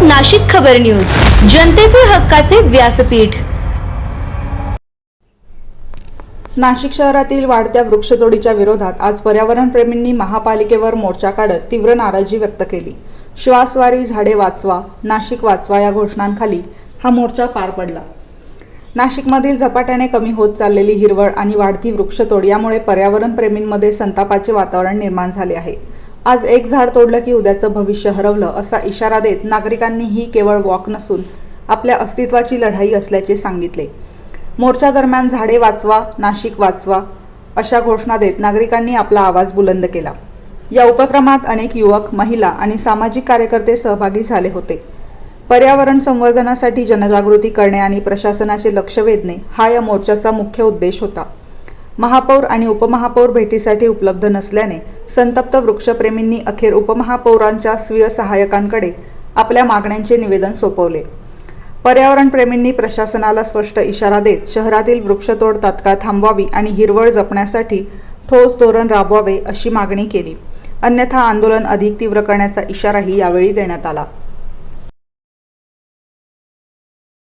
नाशिक खबर न्यूज, जनतेचे हक्काचे व्यासपीठ। नाशिक शहरातील वाढत्या वृक्षतोडीच्या विरोधात आज पर्यावरणप्रेमींनी महापालिकेवर मोर्चा काढत तीव्र नाराजी व्यक्त केली। श्वासवारी झाडे वाचवा, नाशिक वाचवा या घोषणांखाली हा मोर्चा पार पडला। नाशिकमधील झपाट्याने कमी होत चाललेली हिरवळ आणि वाढती वृक्षतोड यामुळे पर्यावरणप्रेमींमध्ये संतापाचे वातावरण निर्माण झाले आहे। आज एक झाड तोडलं की उद्याचं भविष्य हरवलं असा इशारा देत नागरिकांनी ही केवळ वॉक नसून आपल्या अस्तित्वाची लढाई असल्याचे सांगितले। मोर्चा दरम्यान झाडे वाचवा, नाशिक वाचवा अशा घोषणा देत नागरिकांनी आपला आवाज बुलंद केला। या उपक्रमात अनेक युवक, महिला आणि सामाजिक कार्यकर्ते सहभागी झाले होते। पर्यावरण संवर्धनासाठी जनजागृती करणे आणि प्रशासनाचे लक्ष वेधणे हा या मोर्चाचा मुख्य उद्देश होता। महापौर आणि उपमहापौर भेटीसाठी उपलब्ध नसल्याने संतप्त वृक्षप्रेमींनी अखेर उपमहापौरांच्या स्वीय सहाय्यकांकडे आपल्या मागण्यांचे निवेदन सोपवले। पर्यावरणप्रेमींनी प्रशासनाला स्पष्ट इशारा देत शहरातील वृक्षतोड तात्काळ थांबवावी आणि हिरवळ जपण्यासाठी ठोस धोरण राबवावे अशी मागणी केली। अन्यथा आंदोलन अधिक तीव्र करण्याचा इशाराही यावेळी देण्यात आला।